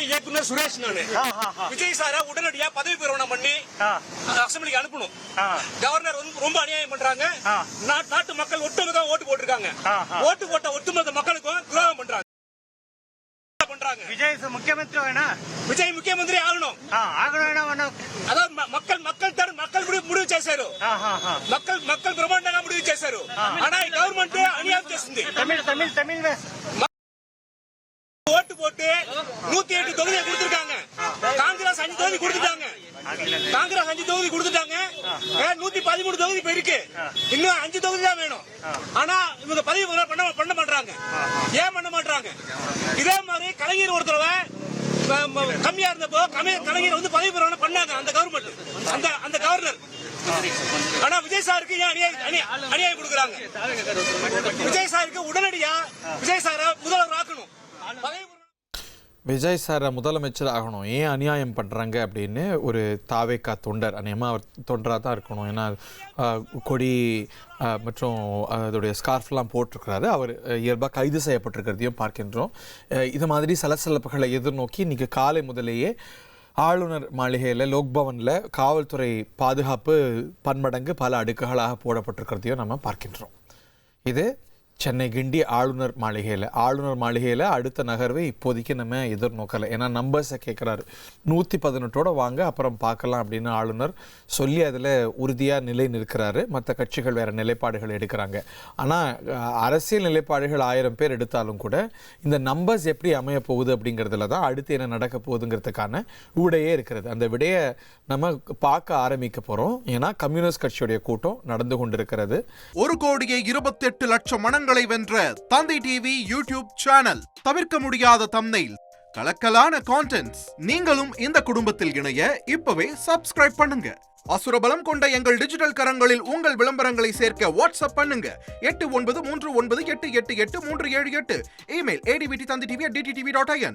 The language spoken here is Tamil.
இயக்குனர் சுரேஷ் நானு. விஜய் சார உடனடியா பதவி பிரமாணம் பண்ணி அசம்பிளிக்கு அனுப்பணும். கவர்னர் ரொம்ப அநியாயம் பண்றாங்க. நாட்டு மக்கள் ஒட்டுமொத்த ஓட்டு போட்டிருக்காங்க. ஓட்டு போட்ட ஒட்டுமொத்த மக்களுக்கும் துரோகம் பண்றாங்க. விஜய் முக்கியமந்திரி வேணா, விஜய் முக்கியமந்திரி ஆகணும். అதாவது மக்கள் முடிவு చేశారు. மக்கள் బ్రహ్మాండంగా முடிவு చేశారు. ஆனா கவர்மெண்ட் அநியாயம் చేస్తుంది. தமிழ் ஓட்டு போட்டு 108 தொகுதியை கொடுத்திருக்காங்க. காங்கிரஸ் 5 தொகுதி கொடுத்துட்டாங்க. 113 தொகுதி போயிருக்கு. இன்னும் 5 தொகுதி தான் வேணும். ஆனா இவங்க பதவி பண்ண மாட்டாங்க. ஏன் பண்ண மாட்டாங்க? இதே மாதிரி கலைஞர் ஒரு தடவை கம்மியா இருந்தப்போ கலைஞர் வந்து பதவி பிரமாணம் பண்ணாங்க அந்த கவர்மெண்ட், அந்த கவர்னர். ஆனா விஜய் சாருக்கு அநியாயம் கொடுக்கறாங்க. விஜய் சாருக்கு உடனடியா விஜய் சார முதல்வர் ஆக்கணும். விஜய் சாரை முதலமைச்சர் ஆகணும். ஏன் அநியாயம் பண்ணுறாங்க அப்படின்னு ஒரு தாவேக்கா தொண்டர், அநேகமாக அவர் தொண்டராக தான் இருக்கணும். ஏன்னா கொடி மற்றும் அதோடைய ஸ்கார்ஃப்லாம் போட்டிருக்கிறாரு. அவர் இயல்பாக கைது செய்யப்பட்டிருக்கிறதையும் பார்க்கின்றோம். இது மாதிரி சலசலப்புகளை எதிர்நோக்கி இன்றைக்கி காலை முதலேயே ஆளுநர் மாளிகையில் லோக்பவனில் காவல்துறை பாதுகாப்பு பன்மடங்கு பல அடுக்குகளாக போடப்பட்டிருக்கிறதையும் நம்ம பார்க்கின்றோம். இது சென்னை கிண்டி ஆளுநர் மாளிகையில் அடுத்த நகர்வை இப்போதைக்கு நம்ம எதிர்நோக்கலை. ஏன்னா நம்பர்ஸை கேட்குறாரு. 118 வாங்க, அப்புறம் பார்க்கலாம் அப்படின்னு ஆளுநர் சொல்லி அதில் உறுதியாக நிலை நிற்கிறாரு. மற்ற கட்சிகள் வேறு நிலைப்பாடுகள் எடுக்கிறாங்க. ஆனால் அரசியல் நிலைப்பாடுகள் 1000 பேர் எடுத்தாலும் கூட இந்த நம்பர்ஸ் எப்படி அமைய போகுது அப்படிங்கிறதுல தான் அடுத்து என்ன நடக்க போகுதுங்கிறதுக்கான விடையே இருக்கிறது. அந்த விடையை நம்ம பார்க்க ஆரம்பிக்க போகிறோம். ஏன்னா கம்யூனிஸ்ட் கட்சியுடைய கூட்டம் நடந்து கொண்டிருக்கிறது. 1,28,00,000 மனங்களை வென்ற தந்தி டிவி யூடியூப் சேனல். தவிர்க்க முடியாத தம்ப்நெயில், கலக்கலான கான்டென்ட்ஸ். நீங்களும் இந்த குடும்பத்தில் இணைய இப்பவே சப்ஸ்கிரைப் பண்ணுங்க. அசுரபலம் கொண்ட எங்கள் டிஜிட்டல் கரங்களில் உங்கள் விளம்பரங்களை சேர்க்க வாட்ஸ்அப் பண்ணுங்க. 8939888838. Email advtthanditv@dttv.in.